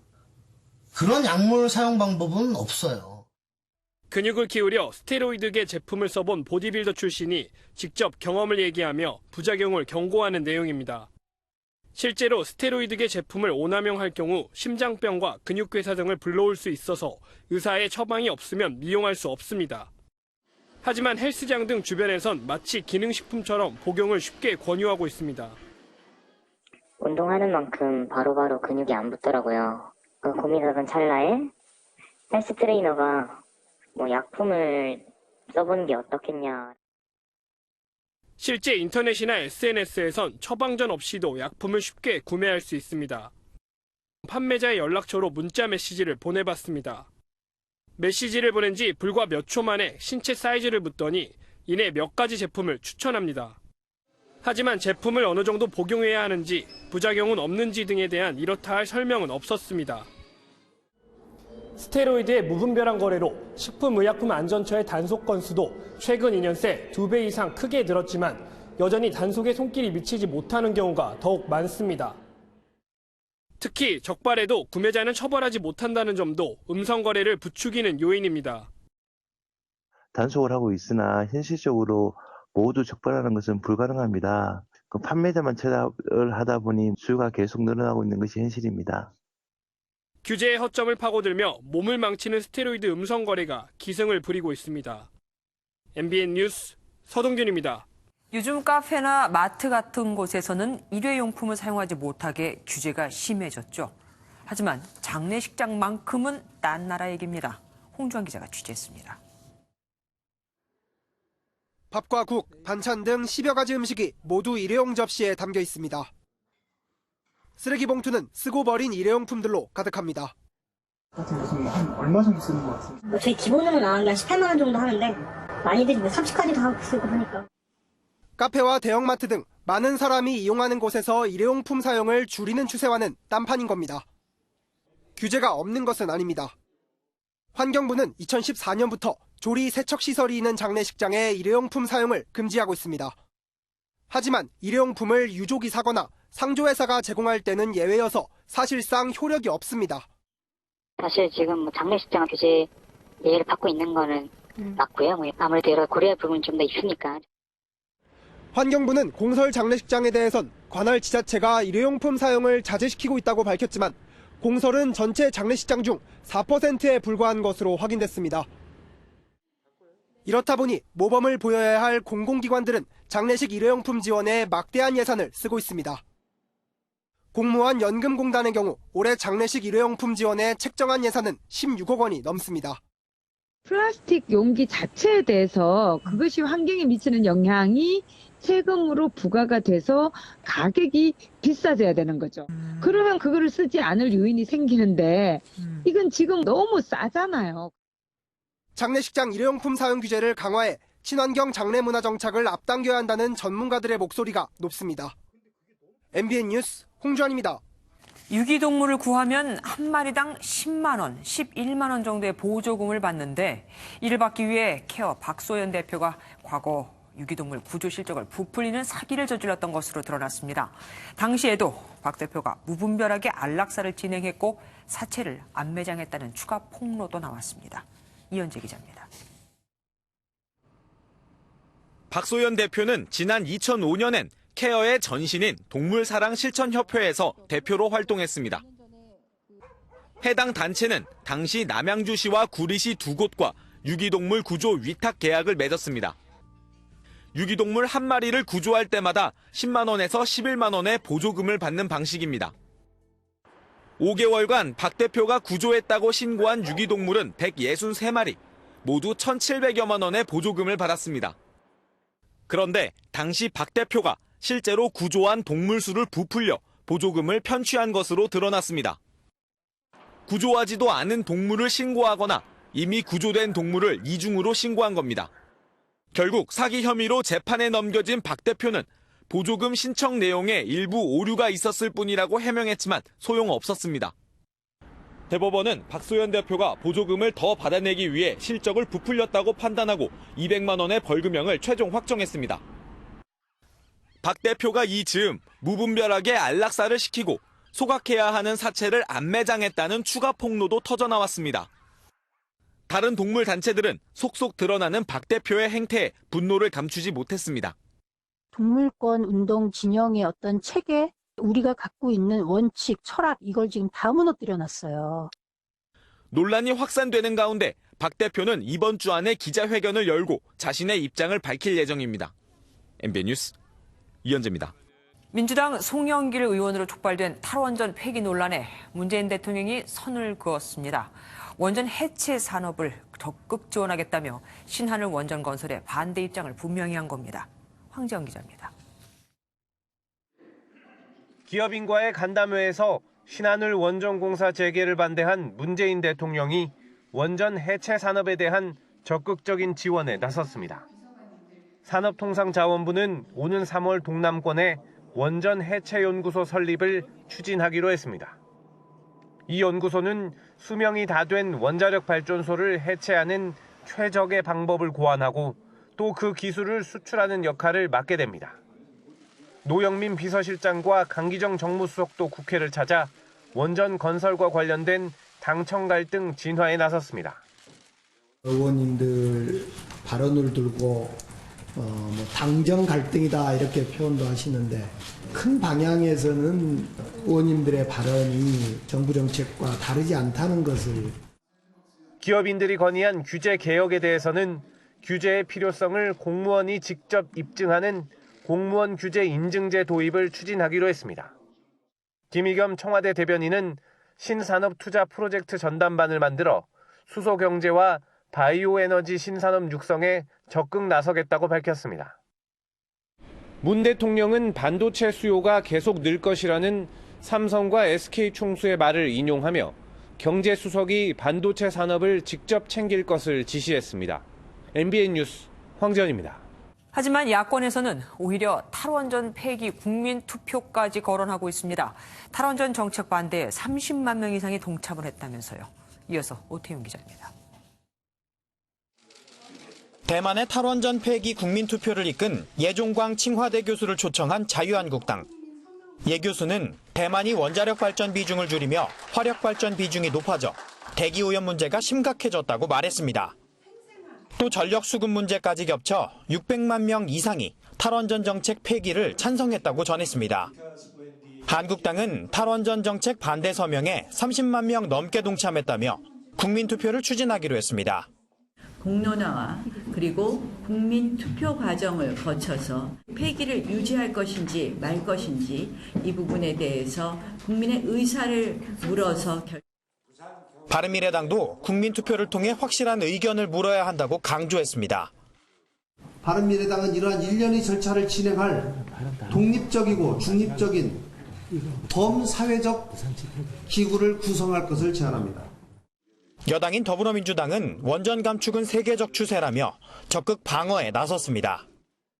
그런 약물 사용 방법은 없어요. 근육을 키우려 스테로이드계 제품을 써본 보디빌더 출신이 직접 경험을 얘기하며 부작용을 경고하는 내용입니다. 실제로 스테로이드계 제품을 오남용할 경우 심장병과 근육괴사 등을 불러올 수 있어서 의사의 처방이 없으면 미용할 수 없습니다. 하지만 헬스장 등 주변에선 마치 기능식품처럼 복용을 쉽게 권유하고 있습니다. 운동하는 만큼 바로바로 근육이 안 붙더라고요. 고민하던 찰나에 헬스 트레이너가 약품을 써보는 게 어떻겠냐. 실제 인터넷이나 SNS에선 처방전 없이도 약품을 쉽게 구매할 수 있습니다. 판매자의 연락처로 문자 메시지를 보내봤습니다. 메시지를 보낸 지 불과 몇 초 만에 신체 사이즈를 묻더니 이내 몇 가지 제품을 추천합니다. 하지만 제품을 어느 정도 복용해야 하는지, 부작용은 없는지 등에 대한 이렇다 할 설명은 없었습니다. 스테로이드의 무분별한 거래로 식품의약품안전처의 단속 건수도 최근 2년 새 2배 이상 크게 늘었지만 여전히 단속에 손길이 미치지 못하는 경우가 더욱 많습니다. 특히 적발해도 구매자는 처벌하지 못한다는 점도 음성 거래를 부추기는 요인입니다. 단속을 하고 있으나 현실적으로 모두 적발하는 것은 불가능합니다. 판매자만 처벌을 하다 보니 수요가 계속 늘어나고 있는 것이 현실입니다. 규제의 허점을 파고들며 몸을 망치는 스테로이드 음성 거래가 기승을 부리고 있습니다. MBN 뉴스 서동균입니다. 요즘 카페나 마트 같은 곳에서는 일회용품을 사용하지 못하게 규제가 심해졌죠. 하지만 장례식장만큼은 딴 나라 얘기입니다. 홍주환 기자가 취재했습니다. 밥과 국, 반찬 등 10여 가지 음식이 모두 일회용 접시에 담겨 있습니다. 쓰레기 봉투는 쓰고 버린 일회용품들로 가득합니다. 얼마 정도 쓰는 것 같습니다. 저희 기본으로 나가는 게 18만 원 정도 하는데 많이들 30까지도 하고 쓰고 보니까. 카페와 대형마트 등 많은 사람이 이용하는 곳에서 일회용품 사용을 줄이는 추세와는 딴판인 겁니다. 규제가 없는 것은 아닙니다. 환경부는 2014년부터 조리 세척시설이 있는 장례식장의 일회용품 사용을 금지하고 있습니다. 하지만 일회용품을 유족이 사거나 상조회사가 제공할 때는 예외여서 사실상 효력이 없습니다. 사실 지금 장례식장 규제 예외를 받고 있는 거는 맞고요. 아무래도 여러 고려할 부분이 좀 더 있으니까. 환경부는 공설 장례식장에 대해선 관할 지자체가 일회용품 사용을 자제시키고 있다고 밝혔지만 공설은 전체 장례식장 중 4%에 불과한 것으로 확인됐습니다. 이렇다 보니 모범을 보여야 할 공공기관들은 장례식 일회용품 지원에 막대한 예산을 쓰고 있습니다. 공무원 연금공단의 경우 올해 장례식 일회용품 지원에 책정한 예산은 16억 원이 넘습니다. 플라스틱 용기 자체에 대해서 그것이 환경에 미치는 영향이 세금으로 부과가 돼서 가격이 비싸져야 되는 거죠. 그러면 그거를 쓰지 않을 요인이 생기는데 이건 지금 너무 싸잖아요. 장례식장 일회용품 사용 규제를 강화해 친환경 장례문화 정착을 앞당겨야 한다는 전문가들의 목소리가 높습니다. MBN 뉴스 홍주환입니다. 유기동물을 구하면 한 마리당 10만 원, 11만 원 정도의 보조금을 받는데 이를 받기 위해 케어 박소연 대표가 과거 유기동물 구조 실적을 부풀리는 사기를 저질렀던 것으로 드러났습니다. 당시에도 박 대표가 무분별하게 안락사를 진행했고 사체를 안 매장했다는 추가 폭로도 나왔습니다. 이현재 기자입니다. 박소연 대표는 지난 2005년엔 케어의 전신인 동물사랑실천협회에서 대표로 활동했습니다. 해당 단체는 당시 남양주시와 구리시 두 곳과 유기동물 구조 위탁 계약을 맺었습니다. 유기동물 한 마리를 구조할 때마다 10만 원에서 11만 원의 보조금을 받는 방식입니다. 5개월간 박 대표가 구조했다고 신고한 유기동물은 163마리, 모두 1,700여만 원의 보조금을 받았습니다. 그런데 당시 박 대표가 실제로 구조한 동물 수를 부풀려 보조금을 편취한 것으로 드러났습니다. 구조하지도 않은 동물을 신고하거나 이미 구조된 동물을 이중으로 신고한 겁니다. 결국 사기 혐의로 재판에 넘겨진 박 대표는 보조금 신청 내용에 일부 오류가 있었을 뿐이라고 해명했지만 소용없었습니다. 대법원은 박소연 대표가 보조금을 더 받아내기 위해 실적을 부풀렸다고 판단하고 200만 원의 벌금형을 최종 확정했습니다. 박 대표가 이 즈음 무분별하게 안락사를 시키고 소각해야 하는 사체를 안 매장했다는 추가 폭로도 터져나왔습니다. 다른 동물 단체들은 속속 드러나는 박 대표의 행태에 분노를 감추지 못했습니다. 동물권 운동 진영의 어떤 체계, 우리가 갖고 있는 원칙, 철학 이걸 지금 다 무너뜨려 놨어요. 논란이 확산되는 가운데 박 대표는 이번 주 안에 기자회견을 열고 자신의 입장을 밝힐 예정입니다. MBN 뉴스 이현재입니다. 민주당 송영길 의원으로 촉발된 탈원전 폐기 논란에 문재인 대통령이 선을 그었습니다. 원전 해체 산업을 적극 지원하겠다며 신한울 원전 건설에 반대 입장을 분명히 한 겁니다. 황재영 기자입니다. 기업인과의 간담회에서 신한울 원전공사 재개를 반대한 문재인 대통령이 원전 해체 산업에 대한 적극적인 지원에 나섰습니다. 산업통상자원부는 오는 3월 동남권에 원전 해체 연구소 설립을 추진하기로 했습니다. 이 연구소는 수명이 다 된 원자력 발전소를 해체하는 최적의 방법을 고안하고 또 그 기술을 수출하는 역할을 맡게 됩니다. 노영민 비서실장과 강기정 정무수석도 국회를 찾아 원전 건설과 관련된 당청 갈등 진화에 나섰습니다. 의원님들 발언을 들고 당정 갈등이다 이렇게 표현도 하시는데 큰 방향에서는 의원님들의 발언이 정부 정책과 다르지 않다는 것을. 기업인들이 건의한 규제 개혁에 대해서는 규제의 필요성을 공무원이 직접 입증하는 공무원 규제 인증제 도입을 추진하기로 했습니다. 김의겸 청와대 대변인은 신산업 투자 프로젝트 전담반을 만들어 수소경제와 바이오에너지 신산업 육성에 적극 나서겠다고 밝혔습니다. 문 대통령은 반도체 수요가 계속 늘 것이라는 삼성과 SK 총수의 말을 인용하며 경제수석이 반도체 산업을 직접 챙길 것을 지시했습니다. MBN 뉴스 황지연입니다. 하지만 야권에서는 오히려 탈원전 폐기 국민 투표까지 거론하고 있습니다. 탈원전 정책 반대에 30만 명 이상이 동참을 했다면서요. 이어서 오태윤 기자입니다. 대만의 탈원전 폐기 국민 투표를 이끈 예종광 칭화대 교수를 초청한 자유한국당. 예 교수는 대만이 원자력 발전 비중을 줄이며 화력 발전 비중이 높아져 대기오염 문제가 심각해졌다고 말했습니다. 또 전력 수급 문제까지 겹쳐 600만 명 이상이 탈원전 정책 폐기를 찬성했다고 전했습니다. 한국당은 탈원전 정책 반대 서명에 30만 명 넘게 동참했다며 국민투표를 추진하기로 했습니다. 공론화와 그리고 국민 투표 과정을 거쳐서 폐기를 유지할 것인지 말 것인지 이 부분에 대해서 국민의 의사를 물어서 바른미래당도 국민투표를 통해 확실한 의견을 물어야 한다고 강조했습니다. 바른미래당은 이러한 일련의 절차를 진행할 독립적이고 중립적인 범사회적 기구를 구성할 것을 제안합니다. 여당인 더불어민주당은 원전 감축은 세계적 추세라며 적극 방어에 나섰습니다.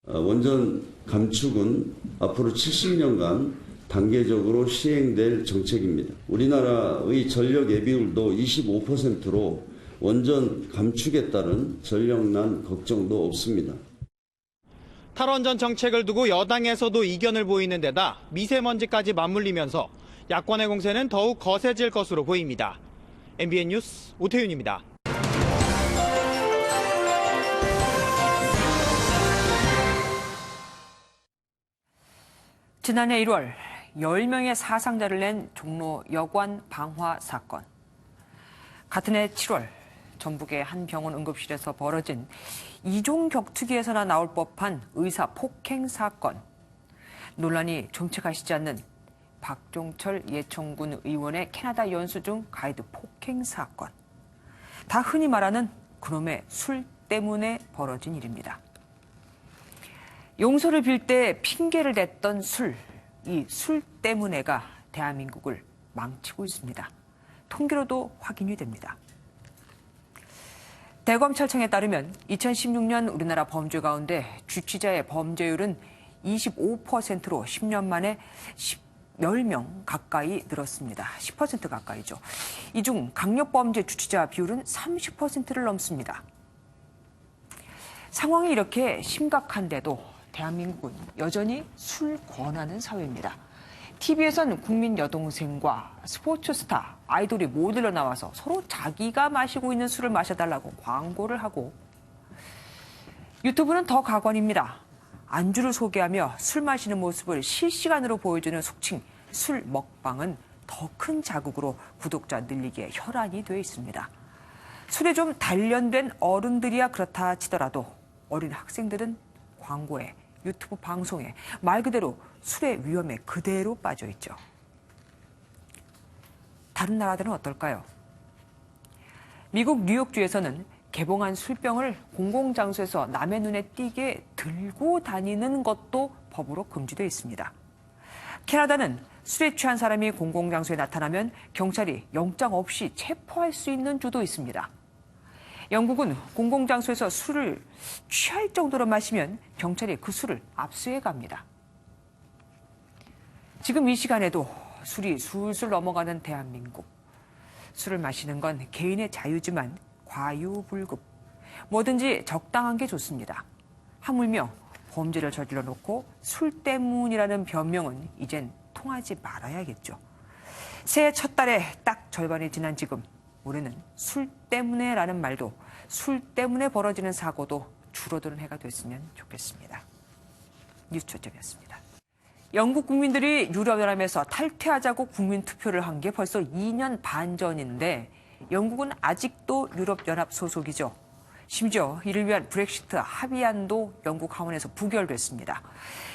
원전 감축은 앞으로 70년간 단계적으로 시행될 정책입니다. 우리나라의 전력 예비율도 25%로 원전 감축에 따른 전력난 걱정도 없습니다. 탈원전 정책을 두고 여당에서도 이견을 보이는 데다 미세먼지까지 맞물리면서 야권의 공세는 더욱 거세질 것으로 보입니다. MBN 뉴스 오태윤입니다. 지난해 1월 10명의 사상자를 낸 종로 여관 방화 사건. 같은 해 7월 전북의 한 병원 응급실에서 벌어진 이종격투기에서나 나올 법한 의사 폭행 사건. 논란이 좀체 가시지 않는 박종철 예천군 의원의 캐나다 연수 중 가이드 폭행 사건. 다 흔히 말하는 그놈의 술 때문에 벌어진 일입니다. 용서를 빌 때 핑계를 댔던 술, 이 술 때문에가 대한민국을 망치고 있습니다. 통계로도 확인이 됩니다. 대검찰청에 따르면 2016년 우리나라 범죄 가운데 주치자의 범죄율은 25%로 10년 만에 10명 가까이 늘었습니다. 10% 가까이죠. 이 중 강력범죄 주치자 비율은 30%를 넘습니다. 상황이 이렇게 심각한데도 대한민국은 여전히 술 권하는 사회입니다. TV에선 국민 여동생과 스포츠 스타, 아이돌이 모델로 나와서 서로 자기가 마시고 있는 술을 마셔달라고 광고를 하고, 유튜브는 더 가관입니다. 안주를 소개하며 술 마시는 모습을 실시간으로 보여주는 속칭 술 먹방은 더 큰 자극으로 구독자 늘리기에 혈안이 되어 있습니다. 술에 좀 단련된 어른들이야 그렇다 치더라도 어린 학생들은 광고에, 유튜브 방송에 말 그대로 술의 위험에 그대로 빠져 있죠. 다른 나라들은 어떨까요? 미국 뉴욕주에서는 개봉한 술병을 공공장소에서 남의 눈에 띄게 들고 다니는 것도 법으로 금지되어 있습니다. 캐나다는 술에 취한 사람이 공공장소에 나타나면 경찰이 영장 없이 체포할 수 있는 주도 있습니다. 영국은 공공장소에서 술을 취할 정도로 마시면 경찰이 그 술을 압수해 갑니다. 지금 이 시간에도 술이 술술 넘어가는 대한민국. 술을 마시는 건 개인의 자유지만 과유불급. 뭐든지 적당한 게 좋습니다. 하물며 범죄를 저질러 놓고 술 때문이라는 변명은 이젠 통하지 말아야겠죠. 새해 첫 달에 딱 절반이 지난 지금 올해는 술 때문에라는 말도, 술 때문에 벌어지는 사고도 줄어드는 해가 됐으면 좋겠습니다. 뉴스 초점이었습니다. 영국 국민들이 유럽연합에서 탈퇴하자고 국민투표를 한 게 벌써 2년 반 전인데 영국은 아직도 유럽연합 소속이죠. 심지어 이를 위한 브렉시트 합의안도 영국 하원에서 부결됐습니다.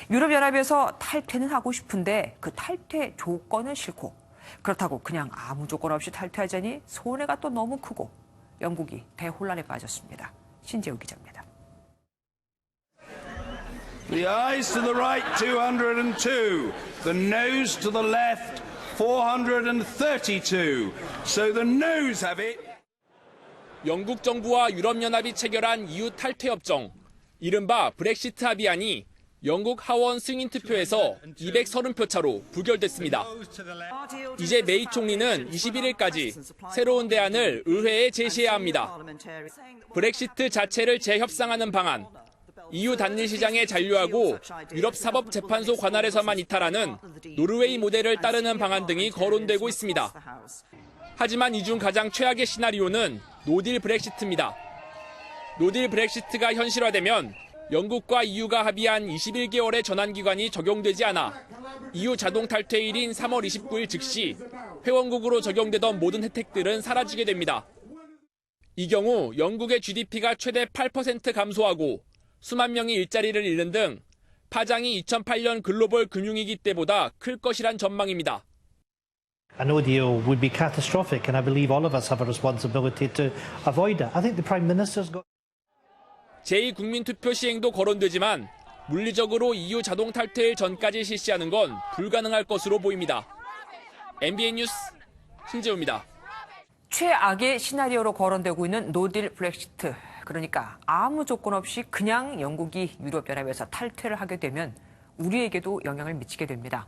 유럽연합에서 탈퇴는 하고 싶은데 그 탈퇴 조건은 싫고 그렇다고 그냥 아무 조건 없이 탈퇴하자니 손해가 또 너무 크고 영국이 대혼란에 빠졌습니다. 신재우 기자입니다. The ayes to the right 202, the noes to the left 432. So the noes have it. 영국 정부와 유럽연합이 체결한 EU 탈퇴 협정, 이른바 브렉시트 합의안이 영국 하원 승인 투표에서 230표 차로 부결됐습니다. 이제 메이 총리는 21일까지 새로운 대안을 의회에 제시해야 합니다. 브렉시트 자체를 재협상하는 방안, EU 단일 시장에 잔류하고 유럽사법재판소 관할에서만 이탈하는 노르웨이 모델을 따르는 방안 등이 거론되고 있습니다. 하지만 이 중 가장 최악의 시나리오는 노딜 브렉시트입니다. 노딜 브렉시트가 현실화되면 영국과 EU가 합의한 21개월의 전환기간이 적용되지 않아 EU 자동 탈퇴일인 3월 29일 즉시 회원국으로 적용되던 모든 혜택들은 사라지게 됩니다. 이 경우 영국의 GDP가 최대 8% 감소하고 수만 명이 일자리를 잃는 등 파장이 2008년 글로벌 금융위기 때보다 클 것이란 전망입니다. A no deal would be catastrophic, and I believe all of us have a responsibility to avoid it. I think the Prime Minister's got. 제2국민투표 시행도 거론되지만 물리적으로 EU 자동 탈퇴일 전까지 실시하는 건 불가능할 것으로 보입니다. MBN 뉴스 신재우입니다. 최악의 시나리오로 거론되고 있는 노딜 브렉시트. 그러니까 아무 조건 없이 그냥 영국이 유럽연합에서 탈퇴를 하게 되면 우리에게도 영향을 미치게 됩니다.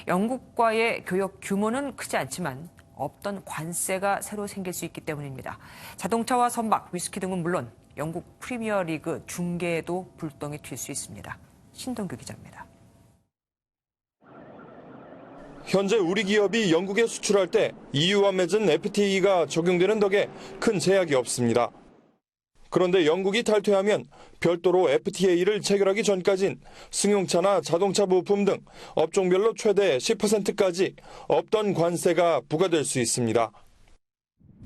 영국과의 교역 규모는 크지 않지만 없던 관세가 새로 생길 수 있기 때문입니다. 자동차와 선박, 위스키 등은 물론 영국 프리미어리그 중계에도 불똥이 튈 수 있습니다. 신동규 기자입니다. 현재 우리 기업이 영국에 수출할 때 EU와 맺은 FTA가 적용되는 덕에 큰 제약이 없습니다. 그런데 영국이 탈퇴하면 별도로 FTA를 체결하기 전까진 승용차나 자동차 부품 등 업종별로 최대 10%까지 없던 관세가 부과될 수 있습니다.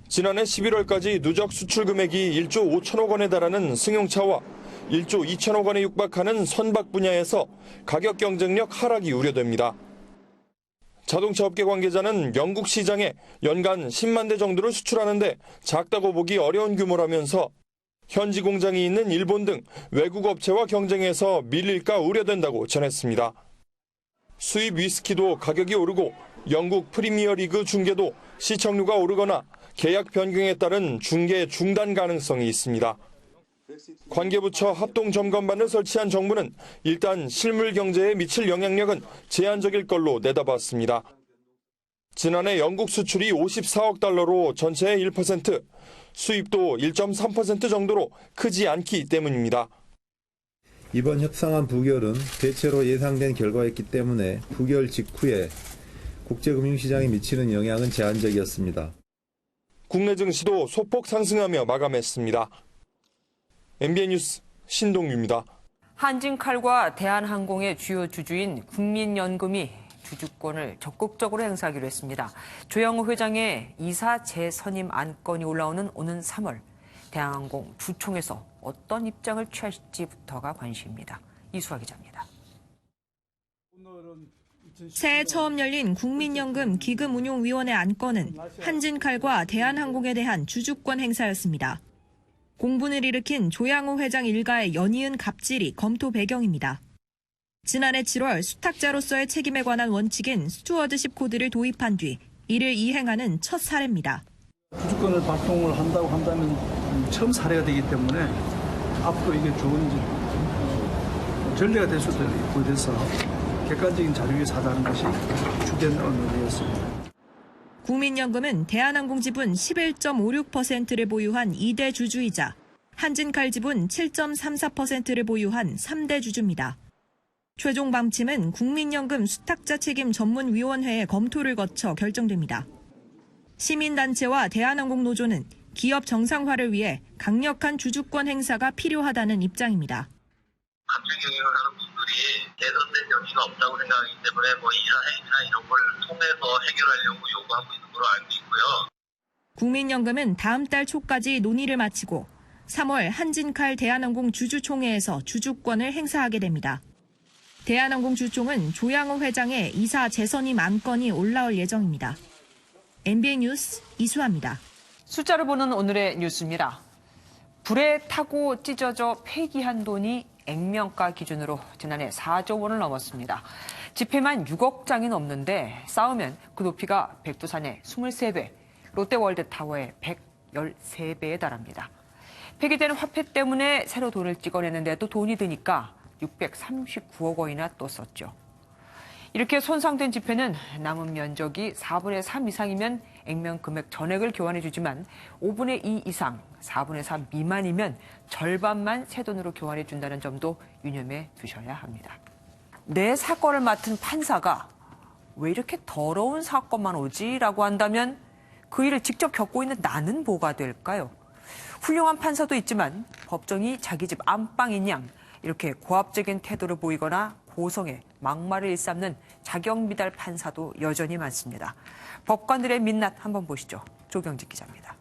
지난해 11월까지 누적 수출 금액이 1조 5천억 원에 달하는 승용차와 1조 2천억 원에 육박하는 선박 분야에서 가격 경쟁력 하락이 우려됩니다. 자동차 업계 관계자는 영국 시장에 연간 10만 대 정도를 수출하는데 작다고 보기 어려운 규모라면서 현지 공장이 있는 일본 등 외국 업체와 경쟁해서 밀릴까 우려된다고 전했습니다. 수입 위스키도 가격이 오르고 영국 프리미어리그 중계도 시청률가 오르거나 계약 변경에 따른 중계 중단 가능성이 있습니다. 관계부처 합동점검반을 설치한 정부는 일단 실물 경제에 미칠 영향력은 제한적일 걸로 내다봤습니다. 지난해 영국 수출이 54억 달러로 전체의 1%, 수입도 1.3% 정도로 크지 않기 때문입니다. 이번 협상안 부결은 대체로 예상된 결과였기 때문에 부결 직후에 국제금융시장에 미치는 영향은 제한적이었습니다. 국내 증시도 소폭 상승하며 마감했습니다. MBN 뉴스 신동유입니다. 한진칼과 대한항공의 주요 주주인 국민연금이 주주권을 적극적으로 행사하기로 했습니다. 조영우 회장의 이사 재선임 안건이 올라오는 오는 3월 대한항공 주총에서 어떤 입장을 취할지부터가 관심입니다. 이수아 기자입니다. 새해 처음 열린 국민연금 기금운용위원회 안건은 한진칼과 대한항공에 대한 주주권 행사였습니다. 공분을 일으킨 조양호 회장 일가의 연이은 갑질이 검토 배경입니다. 지난해 7월 수탁자로서의 책임에 관한 원칙인 스튜어드십 코드를 도입한 뒤 이를 이행하는 첫 사례입니다. 주주권을 발동을 한다고 한다면 처음 사례가 되기 때문에 앞으로 이게 좋은 전례가 될 수도 있고 그래서 객관적인 자료 위에서 하자는 것이 주된 의미였습니다. 국민연금은 대한항공 지분 11.56%를 보유한 2대 주주이자 한진칼 지분 7.34%를 보유한 3대 주주입니다. 최종 방침은 국민연금 수탁자 책임 전문위원회의 검토를 거쳐 결정됩니다. 시민단체와 대한항공 노조는 기업 정상화를 위해 강력한 주주권 행사가 필요하다는 입장입니다. 갑질 경영을 하는 분들이 개선된 여지가 없다고 생각하기 때문에 이사 행사 이런 걸 통해서 해결하려고 요구하고 있는 걸로 알고 있고요. 국민연금은 다음 달 초까지 논의를 마치고 3월 한진칼 대한항공 주주총회에서 주주권을 행사하게 됩니다. 대한항공 주총은 조양호 회장의 이사 재선임 안건이 올라올 예정입니다. MBN 뉴스 이수아입니다. 숫자를 보는 오늘의 뉴스입니다. 불에 타고 찢어져 폐기한 돈이 액면가 기준으로 지난해 4조 원을 넘었습니다. 지폐만 6억 장이 넘는데 쌓으면 그 높이가 백두산의 23배, 롯데월드타워의 113배에 달합니다. 폐기되는 화폐 때문에 새로 돈을 찍어내는데도 돈이 드니까 639억 원이나 또 썼죠. 이렇게 손상된 지폐는 남은 면적이 4분의 3 이상이면 액면 금액 전액을 교환해주지만 5분의 2 이상, 4분의 3 미만이면 절반만 새 돈으로 교환해준다는 점도 유념해 두셔야 합니다. 내 사건을 맡은 판사가 왜 이렇게 더러운 사건만 오지라고 한다면 그 일을 직접 겪고 있는 나는 뭐가 될까요? 훌륭한 판사도 있지만 법정이 자기 집 안방인 양 이렇게 고압적인 태도를 보이거나 고성에 막말을 일삼는 자격미달 판사도 여전히 많습니다. 법관들의 민낯 한번 보시죠. 조경직 기자입니다.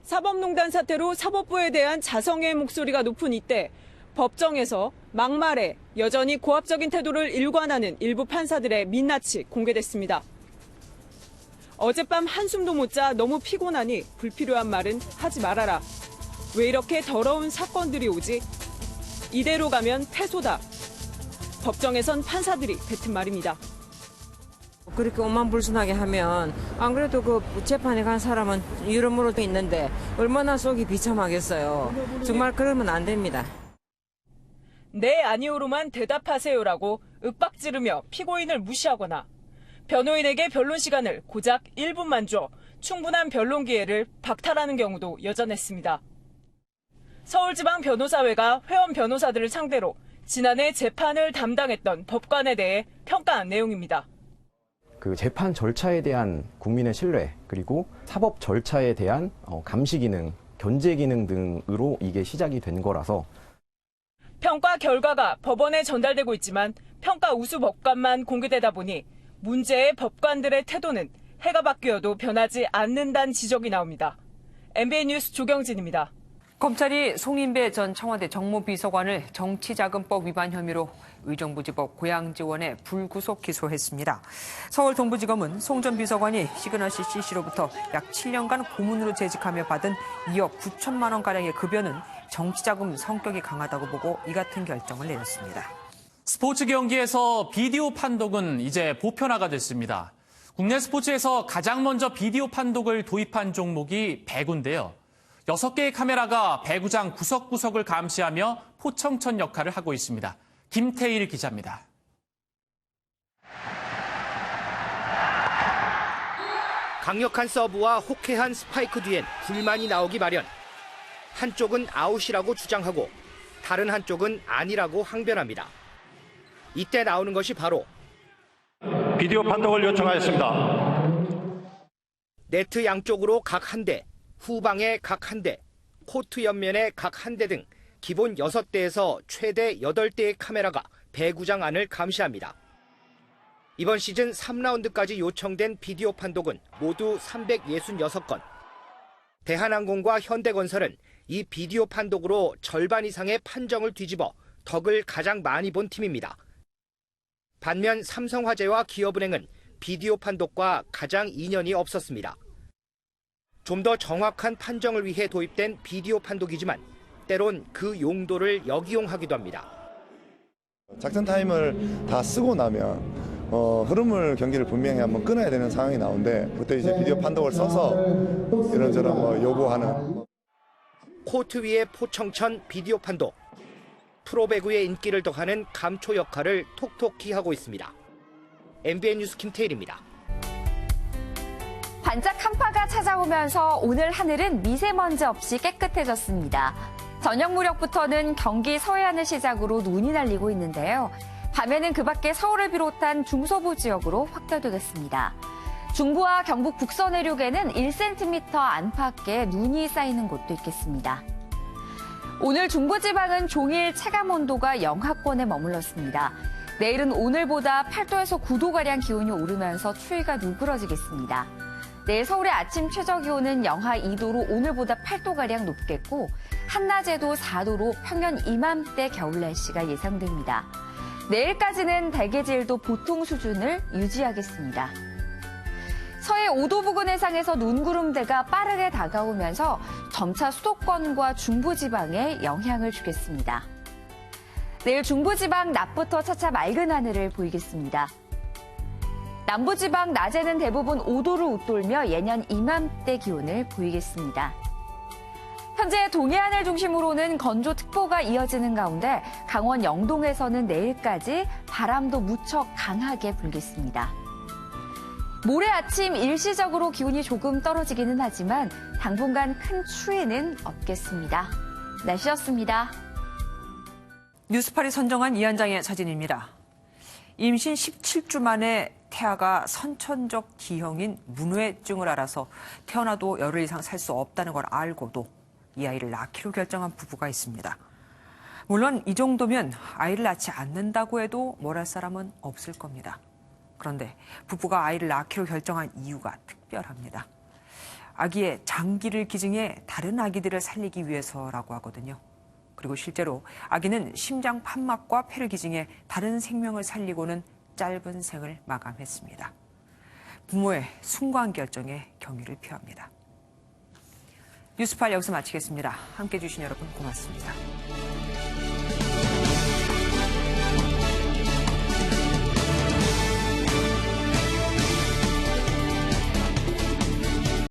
사법농단 사태로 사법부에 대한 자성의 목소리가 높은 이때 법정에서 막말에 여전히 고압적인 태도를 일관하는 일부 판사들의 민낯이 공개됐습니다. 어젯밤 한숨도 못 자 너무 피곤하니 불필요한 말은 하지 말아라. 왜 이렇게 더러운 사건들이 오지? 이대로 가면 패소다. 법정에선 판사들이 뱉은 말입니다. 그렇게 오만불순하게 하면 안 그래도 그 재판에 간 사람은 여러모로 있는데 얼마나 속이 비참하겠어요. 정말 그러면 안 됩니다. 네, 아니오로만 대답하세요라고 윽박지르며 피고인을 무시하거나 변호인에게 변론 시간을 고작 1분만 줘 충분한 변론 기회를 박탈하는 경우도 여전했습니다. 서울지방변호사회가 회원 변호사들을 상대로 지난해 재판을 담당했던 법관에 대해 평가한 내용입니다. 그 재판 절차에 대한 국민의 신뢰 그리고 사법 절차에 대한 감시 기능, 견제 기능 등으로 이게 시작이 된 거라서 평가 결과가 법원에 전달되고 있지만 평가 우수 법관만 공개되다 보니 문제의 법관들의 태도는 해가 바뀌어도 변하지 않는다는 지적이 나옵니다. MBN 뉴스 조경진입니다. 검찰이 송인배 전 청와대 정무비서관을 정치자금법 위반 혐의로 의정부지법 고양지원에 불구속 기소했습니다. 서울 동부지검은 송 전 비서관이 시그널시 CC로부터 약 7년간 고문으로 재직하며 받은 2억 9천만 원가량의 급여는 정치자금 성격이 강하다고 보고 이 같은 결정을 내렸습니다. 스포츠 경기에서 비디오 판독은 이제 보편화가 됐습니다. 국내 스포츠에서 가장 먼저 비디오 판독을 도입한 종목이 배구인데요. 6개의 카메라가 배구장 구석구석을 감시하며 포청천 역할을 하고 있습니다. 김태일 기자입니다. 강력한 서브와 호쾌한 스파이크 뒤엔 불만이 나오기 마련. 한쪽은 아웃이라고 주장하고 다른 한쪽은 아니라고 항변합니다. 이때 나오는 것이 바로 비디오 판독을 요청하였습니다. 네트 양쪽으로 각 한 대, 후방에 각 한 대, 코트 옆면에 각 한 대 등 기본 6대에서 최대 8대의 카메라가 배구장 안을 감시합니다. 이번 시즌 3라운드까지 요청된 비디오 판독은 모두 366건. 대한항공과 현대건설은 이 비디오 판독으로 절반 이상의 판정을 뒤집어 덕을 가장 많이 본 팀입니다. 반면 삼성화재와 기업은행은 비디오 판독과 가장 인연이 없었습니다. 좀 더 정확한 판정을 위해 도입된 비디오 판독이지만 때론 그 용도를 역이용하기도 합니다. 작전 타임을 다 쓰고 나면 흐름을 경기를 분명히 한번 끊어야 되는 상황이 나오는데 그때 이제 비디오 판독을 써서 이런저런 요구하는 코트 위의 포청천 비디오 판독. 프로배구의 인기를 더하는 감초 역할을 톡톡히 하고 있습니다. MBN 뉴스 김태일입니다. 반짝 한파가 찾아오면서 오늘 하늘은 미세먼지 없이 깨끗해졌습니다. 저녁 무렵부터는 경기 서해안을 시작으로 눈이 날리고 있는데요. 밤에는 그 밖에 서울을 비롯한 중서부 지역으로 확대되겠습니다. 중부와 경북 북서 내륙에는 1cm 안팎의 눈이 쌓이는 곳도 있겠습니다. 오늘 중부지방은 종일 체감온도가 영하권에 머물렀습니다. 내일은 오늘보다 8도에서 9도가량 기온이 오르면서 추위가 누그러지겠습니다. 내일 서울의 아침 최저기온은 영하 2도로 오늘보다 8도가량 높겠고 한낮에도 4도로 평년 이맘때 겨울 날씨가 예상됩니다. 내일까지는 대기질도 보통 수준을 유지하겠습니다. 서해 5도 부근 해상에서 눈구름대가 빠르게 다가오면서 점차 수도권과 중부지방에 영향을 주겠습니다. 내일 중부지방 낮부터 차차 맑은 하늘을 보이겠습니다. 남부지방 낮에는 대부분 5도를 웃돌며 예년 이맘때 기온을 보이겠습니다. 현재 동해안을 중심으로는 건조특보가 이어지는 가운데 강원 영동에서는 내일까지 바람도 무척 강하게 불겠습니다. 모레 아침 일시적으로 기온이 조금 떨어지기는 하지만 당분간 큰 추위는 없겠습니다. 날씨였습니다. 뉴스팔이 선정한 이한장의 사진입니다. 임신 17주 만에 태아가 선천적 기형인 문외증을 알아서 태어나도 열흘 이상 살 수 없다는 걸 알고도 이 아이를 낳기로 결정한 부부가 있습니다. 물론 이 정도면 아이를 낳지 않는다고 해도 뭘 할 사람은 없을 겁니다. 그런데 부부가 아이를 낳기로 결정한 이유가 특별합니다. 아기의 장기를 기증해 다른 아기들을 살리기 위해서라고 하거든요. 그리고 실제로 아기는 심장 판막과 폐를 기증해 다른 생명을 살리고는 짧은 생을 마감했습니다. 부모의 숭고한 결정에 경의를 표합니다. 뉴스팔 여기서 마치겠습니다. 함께해 주신 여러분 고맙습니다.